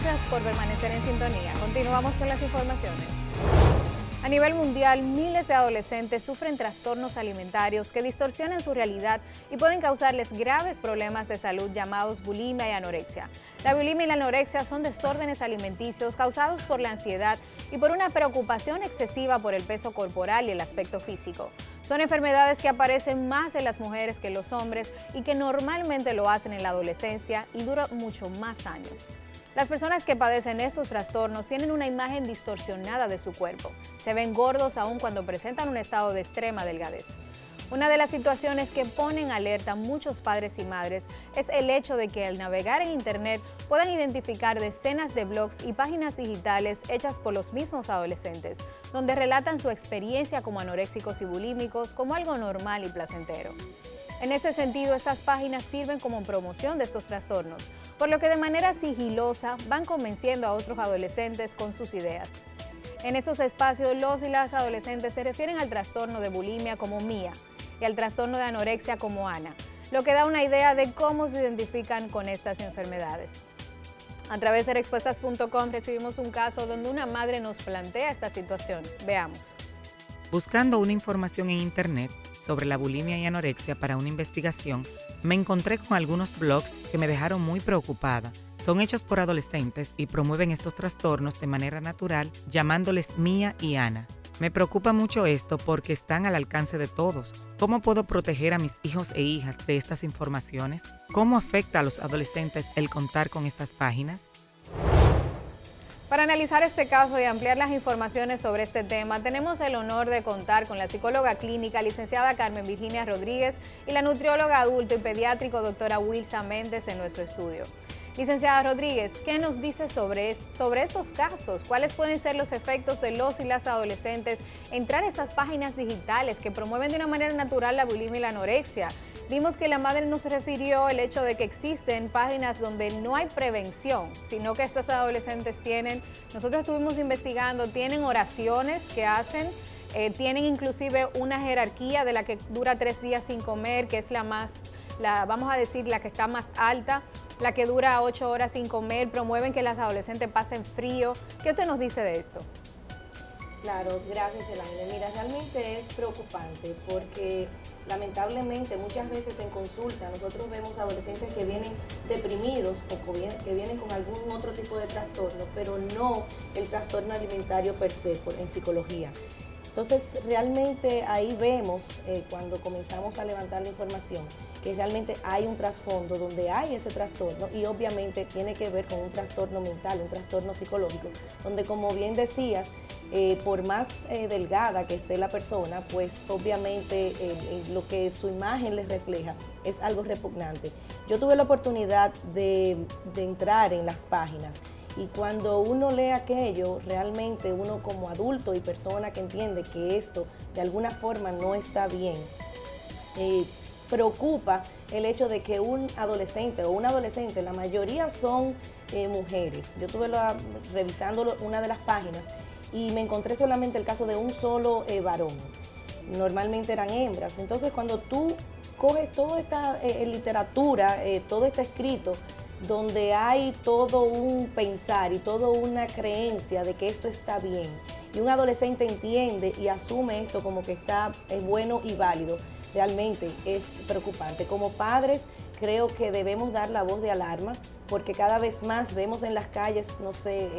Gracias por permanecer en sintonía. Continuamos con las informaciones. A nivel mundial, miles de adolescentes sufren trastornos alimentarios que distorsionan su realidad y pueden causarles graves problemas de salud llamados bulimia y anorexia. La bulimia y la anorexia son desórdenes alimenticios causados por la ansiedad y por una preocupación excesiva por el peso corporal y el aspecto físico. Son enfermedades que aparecen más en las mujeres que en los hombres y que normalmente lo hacen en la adolescencia y duran mucho más años. Las personas que padecen estos trastornos tienen una imagen distorsionada de su cuerpo. Se ven gordos aun cuando presentan un estado de extrema delgadez. Una de las situaciones que ponen alerta a muchos padres y madres es el hecho de que al navegar en Internet puedan identificar decenas de blogs y páginas digitales hechas por los mismos adolescentes, donde relatan su experiencia como anoréxicos y bulímicos como algo normal y placentero. En este sentido, estas páginas sirven como promoción de estos trastornos, por lo que de manera sigilosa van convenciendo a otros adolescentes con sus ideas. En estos espacios, los y las adolescentes se refieren al trastorno de bulimia como Mía y al trastorno de anorexia como Ana, lo que da una idea de cómo se identifican con estas enfermedades. A través de Respuestas.com recibimos un caso donde una madre nos plantea esta situación. Veamos. Buscando una información en Internet sobre la bulimia y anorexia para una investigación, me encontré con algunos blogs que me dejaron muy preocupada. Son hechos por adolescentes y promueven estos trastornos de manera natural, llamándoles Mía y Ana. Me preocupa mucho esto porque están al alcance de todos. ¿Cómo puedo proteger a mis hijos e hijas de estas informaciones? ¿Cómo afecta a los adolescentes el contar con estas páginas? Para analizar este caso y ampliar las informaciones sobre este tema, tenemos el honor de contar con la psicóloga clínica, licenciada Carmen Virginia Rodríguez, y la nutrióloga adulto y pediátrico, doctora Wilsa Méndez, en nuestro estudio. Licenciada Rodríguez, ¿qué nos dice sobre estos casos? ¿Cuáles pueden ser los efectos de los y las adolescentes entrar a estas páginas digitales que promueven de una manera natural la bulimia y la anorexia? Vimos que la madre nos refirió el hecho de que existen páginas donde no hay prevención, sino que estas adolescentes nosotros estuvimos investigando, tienen oraciones que hacen, tienen inclusive una jerarquía de la que dura 3 días sin comer, que es vamos a decir, la que está más alta, la que dura 8 horas sin comer, promueven que las adolescentes pasen frío. ¿Qué usted nos dice de esto? Claro, gracias, Elaine. Mira, realmente es preocupante porque lamentablemente muchas veces en consulta nosotros vemos adolescentes que vienen deprimidos o que vienen con algún otro tipo de trastorno, pero no el trastorno alimentario per se en psicología. Entonces, realmente ahí vemos, cuando comenzamos a levantar la información, que realmente hay un trasfondo donde hay ese trastorno y obviamente tiene que ver con un trastorno mental, un trastorno psicológico, donde, como bien decías, por más delgada que esté la persona, pues obviamente lo que su imagen les refleja es algo repugnante. Yo tuve la oportunidad de entrar en las páginas y cuando uno lee aquello, realmente uno como adulto y persona que entiende que esto de alguna forma no está bien, preocupa el hecho de que un adolescente o una adolescente, la mayoría son mujeres. Yo estuve revisando una de las páginas y me encontré solamente el caso de un solo varón. Normalmente eran hembras. Entonces, cuando tú coges toda esta literatura, todo este escrito, donde hay todo un pensar y toda una creencia de que esto está bien, y un adolescente entiende y asume esto como que está bueno y válido, realmente es preocupante. Como padres, creo que debemos dar la voz de alarma, porque cada vez más vemos en las calles, no sé,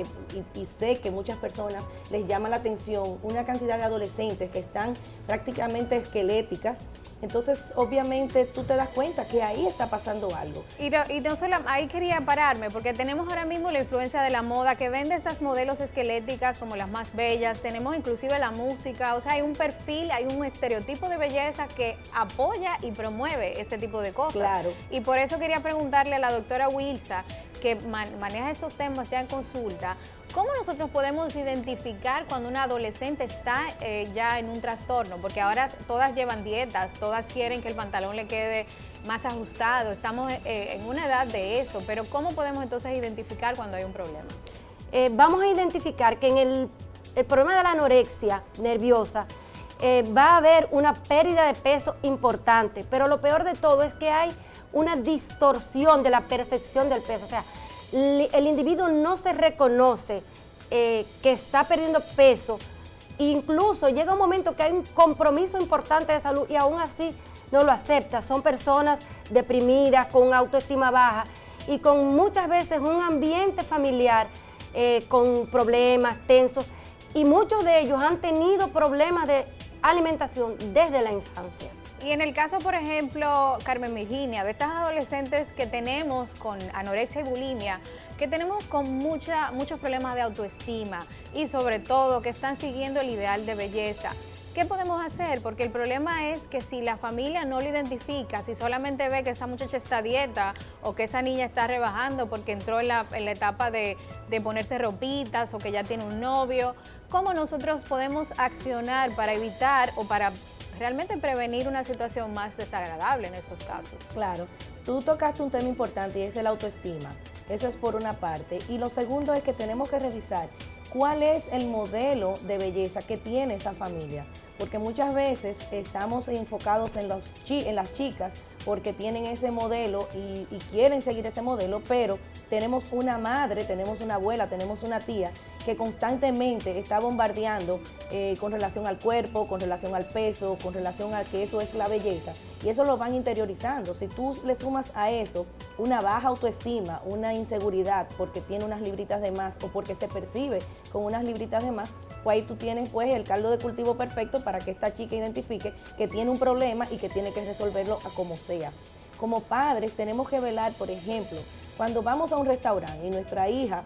y sé que muchas personas les llama la atención una cantidad de adolescentes que están prácticamente esqueléticas. Entonces, obviamente, tú te das cuenta que ahí está pasando algo. Y no solo, ahí quería pararme, porque tenemos ahora mismo la influencia de la moda que vende estas modelos esqueléticas como las más bellas, tenemos inclusive la música, o sea, hay un perfil, hay un estereotipo de belleza que apoya y promueve este tipo de cosas. Claro. Y por eso quería preguntarle a la doctora Wilsa, que maneja estos temas ya en consulta, ¿cómo nosotros podemos identificar cuando una adolescente está ya en un trastorno? Porque ahora todas llevan dietas, todas quieren que el pantalón le quede más ajustado, estamos en una edad de eso, pero ¿cómo podemos entonces identificar cuando hay un problema? Vamos a identificar que en el problema de la anorexia nerviosa va a haber una pérdida de peso importante, pero lo peor de todo es que hay una distorsión de la percepción del peso. O sea, el individuo no se reconoce que está perdiendo peso, incluso llega un momento que hay un compromiso importante de salud y aún así no lo acepta. Son personas deprimidas, con autoestima baja y con muchas veces un ambiente familiar con problemas tensos, y muchos de ellos han tenido problemas de alimentación desde la infancia. Y en el caso, por ejemplo, Carmen Virginia, de estas adolescentes que tenemos con anorexia y bulimia, que tenemos con muchos problemas de autoestima y sobre todo que están siguiendo el ideal de belleza, ¿qué podemos hacer? Porque el problema es que si la familia no lo identifica, si solamente ve que esa muchacha está a dieta o que esa niña está rebajando porque entró en la etapa de ponerse ropitas o que ya tiene un novio, ¿cómo nosotros podemos accionar para evitar o para realmente prevenir una situación más desagradable en estos casos? Claro, tú tocaste un tema importante y es el autoestima. Eso es por una parte. Y lo segundo es que tenemos que revisar cuál es el modelo de belleza que tiene esa familia. Porque muchas veces estamos enfocados en las chicas porque tienen ese modelo y quieren seguir ese modelo, pero tenemos una madre, tenemos una abuela, tenemos una tía que constantemente está bombardeando con relación al cuerpo, con relación al peso, con relación a que eso es la belleza, y eso lo van interiorizando. Si tú le sumas a eso una baja autoestima, una inseguridad porque tiene unas libritas de más o porque se percibe con unas libritas de más, pues ahí tú tienes pues el caldo de cultivo perfecto para que esta chica identifique que tiene un problema y que tiene que resolverlo a como sea. Como padres tenemos que velar, por ejemplo, cuando vamos a un restaurante y nuestra hija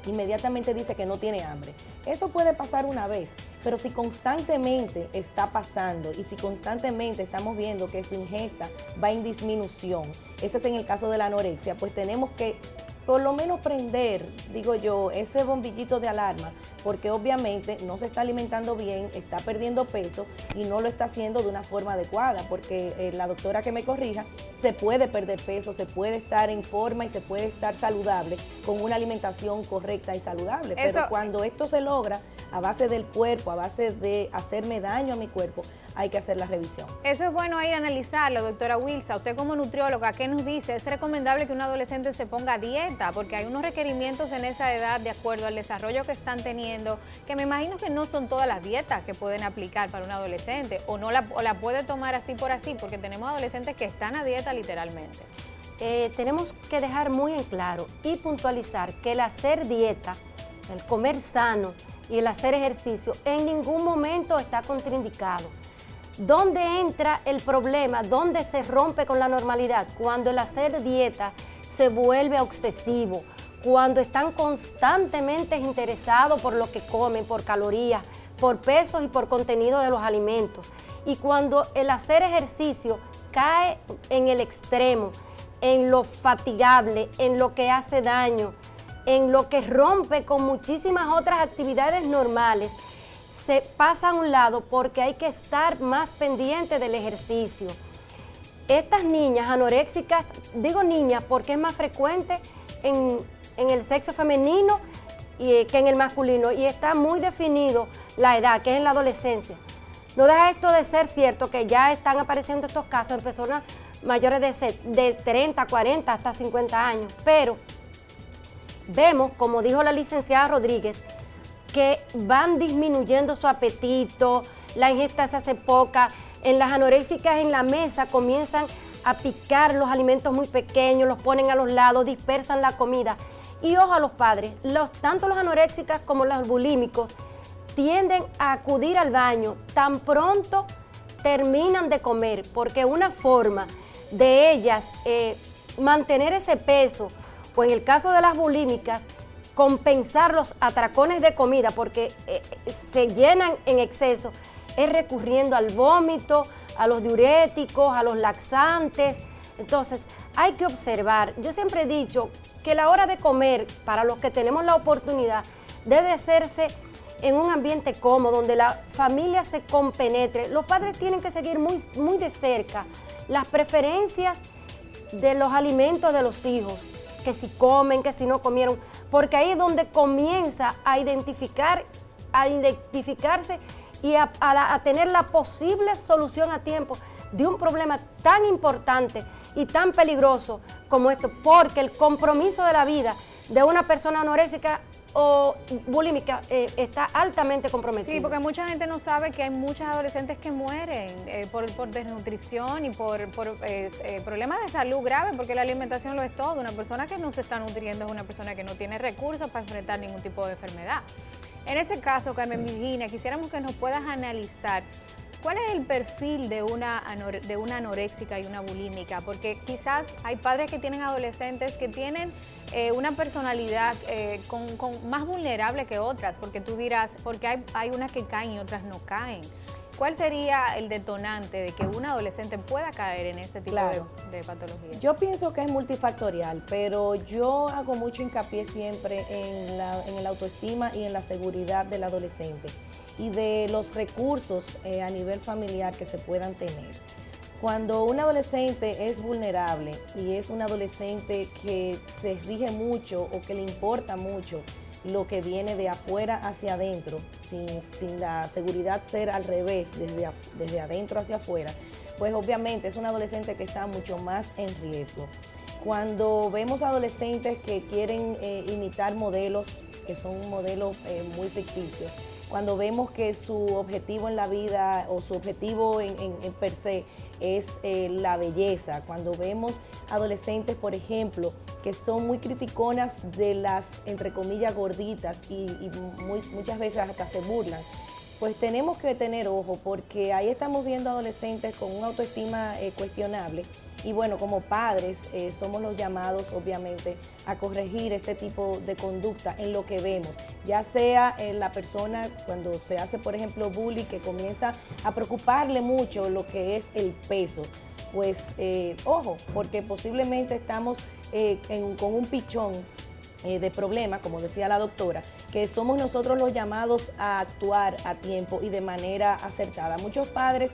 inmediatamente dice que no tiene hambre. Eso puede pasar una vez, pero si constantemente está pasando y si constantemente estamos viendo que su ingesta va en disminución, ese es en el caso de la anorexia, pues tenemos que por lo menos prender, digo yo, ese bombillito de alarma, porque obviamente no se está alimentando bien, está perdiendo peso y no lo está haciendo de una forma adecuada, porque la doctora que me corrija, se puede perder peso, se puede estar en forma y se puede estar saludable con una alimentación correcta y saludable, pero cuando esto se logra a base del cuerpo, a base de hacerme daño a mi cuerpo, hay que hacer la revisión. Eso es bueno ahí analizarlo, doctora Wilsa. Usted como nutrióloga, ¿qué nos dice? ¿Es recomendable que un adolescente se ponga a dieta? Porque hay unos requerimientos en esa edad de acuerdo al desarrollo que están teniendo, que me imagino que no son todas las dietas que pueden aplicar para un adolescente, o la puede tomar así por así, porque tenemos adolescentes que están a dieta literalmente. Tenemos que dejar muy en claro y puntualizar que el hacer dieta, el comer sano y el hacer ejercicio en ningún momento está contraindicado. ¿Dónde entra el problema? ¿Dónde se rompe con la normalidad? Cuando el hacer dieta se vuelve obsesivo, cuando están constantemente interesados por lo que comen, por calorías, por pesos y por contenido de los alimentos. Y cuando el hacer ejercicio cae en el extremo, en lo fatigable, en lo que hace daño, en lo que rompe con muchísimas otras actividades normales, se pasa a un lado porque hay que estar más pendiente del ejercicio. Estas niñas anoréxicas, digo niñas porque es más frecuente en el sexo femenino que en el masculino, y está muy definido la edad, que es en la adolescencia. No deja esto de ser cierto que ya están apareciendo estos casos en personas mayores de 30, 40, hasta 50 años, pero vemos, como dijo la licenciada Rodríguez, que van disminuyendo su apetito, la ingesta se hace poca. En las anoréxicas en la mesa comienzan a picar los alimentos muy pequeños, los ponen a los lados, dispersan la comida. Y ojo a los padres, tanto los anoréxicas como los bulímicos tienden a acudir al baño tan pronto terminan de comer, porque una forma de ellas mantener ese peso, o en el caso de las bulímicas, compensar los atracones de comida porque se llenan en exceso, es recurriendo al vómito, a los diuréticos, a los laxantes. Entonces, hay que observar. Yo siempre he dicho que la hora de comer, para los que tenemos la oportunidad, debe hacerse en un ambiente cómodo, donde la familia se compenetre. Los padres tienen que seguir muy de cerca las preferencias de los alimentos de los hijos, que si comen, que si no comieron, porque ahí es donde comienza a identificarse y a tener la posible solución a tiempo de un problema tan importante y tan peligroso como esto, porque el compromiso de la vida de una persona anoréxica o bulímica está altamente comprometido. Sí, porque mucha gente no sabe que hay muchos adolescentes que mueren por desnutrición y por problemas de salud graves, porque la alimentación lo es todo. Una persona que no se está nutriendo es una persona que no tiene recursos para enfrentar ningún tipo de enfermedad. En ese caso, Carmen Virginia, quisiéramos que nos puedas analizar ¿cuál es el perfil de una anoréxica y una bulímica? Porque quizás hay padres que tienen adolescentes que tienen una personalidad más vulnerable que otras, porque tú dirás, porque hay unas que caen y otras no caen. ¿Cuál sería el detonante de que un adolescente pueda caer en este tipo de patologías? Yo pienso que es multifactorial, pero yo hago mucho hincapié siempre en la autoestima y en la seguridad del adolescente y de los recursos a nivel familiar que se puedan tener. Cuando un adolescente es vulnerable y es un adolescente que se rige mucho o que le importa mucho lo que viene de afuera hacia adentro, sin la seguridad ser al revés, desde adentro hacia afuera, pues obviamente es un adolescente que está mucho más en riesgo. Cuando vemos adolescentes que quieren imitar modelos, que son modelos muy ficticios, cuando vemos que su objetivo en la vida o su objetivo en per se es la belleza, cuando vemos adolescentes, por ejemplo, que son muy criticonas de las, entre comillas, gorditas y muchas veces hasta se burlan, pues tenemos que tener ojo porque ahí estamos viendo adolescentes con una autoestima cuestionable y bueno, como padres somos los llamados obviamente a corregir este tipo de conducta en lo que vemos, ya sea la persona cuando se hace por ejemplo bullying que comienza a preocuparle mucho lo que es el peso, pues ojo, porque posiblemente estamos con un pichón de problema, como decía la doctora, que somos nosotros los llamados a actuar a tiempo y de manera acertada. Muchos padres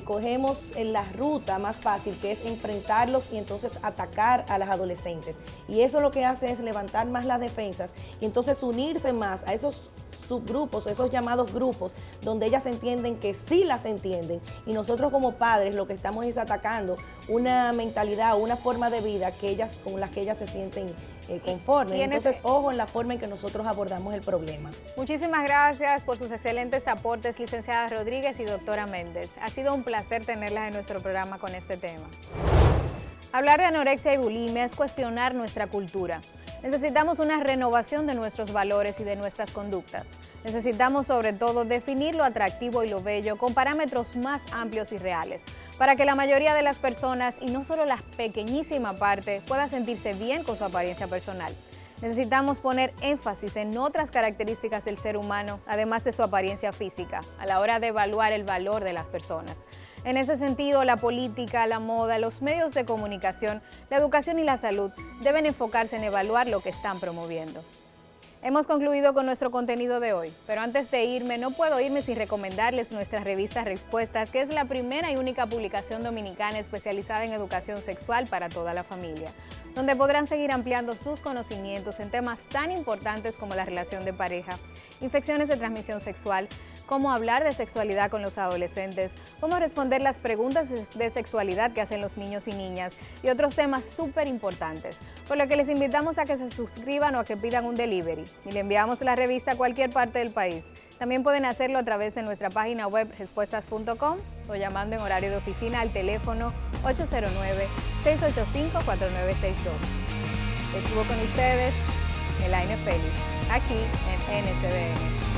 cogemos la ruta más fácil, que es enfrentarlos y entonces atacar a las adolescentes. Y eso lo que hace es levantar más las defensas y entonces unirse más a esos subgrupos, esos llamados grupos, donde ellas entienden que sí las entienden y nosotros como padres lo que estamos es atacando una mentalidad, una forma de vida con las que ellas se sienten conformes. Entonces, ojo en la forma en que nosotros abordamos el problema. Muchísimas gracias por sus excelentes aportes, licenciada Rodríguez y doctora Méndez. Ha sido un placer tenerlas en nuestro programa con este tema. Hablar de anorexia y bulimia es cuestionar nuestra cultura. Necesitamos una renovación de nuestros valores y de nuestras conductas. Necesitamos sobre todo definir lo atractivo y lo bello con parámetros más amplios y reales, para que la mayoría de las personas, y no solo la pequeñísima parte, pueda sentirse bien con su apariencia personal. Necesitamos poner énfasis en otras características del ser humano, además de su apariencia física, a la hora de evaluar el valor de las personas. En ese sentido, la política, la moda, los medios de comunicación, la educación y la salud deben enfocarse en evaluar lo que están promoviendo. Hemos concluido con nuestro contenido de hoy, pero antes de irme, no puedo irme sin recomendarles nuestra revista Respuestas, que es la primera y única publicación dominicana especializada en educación sexual para toda la familia, donde podrán seguir ampliando sus conocimientos en temas tan importantes como la relación de pareja, infecciones de transmisión sexual, cómo hablar de sexualidad con los adolescentes, cómo responder las preguntas de sexualidad que hacen los niños y niñas y otros temas súper importantes, por lo que les invitamos a que se suscriban o a que pidan un delivery y le enviamos la revista a cualquier parte del país. También pueden hacerlo a través de nuestra página web respuestas.com o llamando en horario de oficina al teléfono 809-685-4962. Estuvo con ustedes Elaine Félix, aquí en NSDN.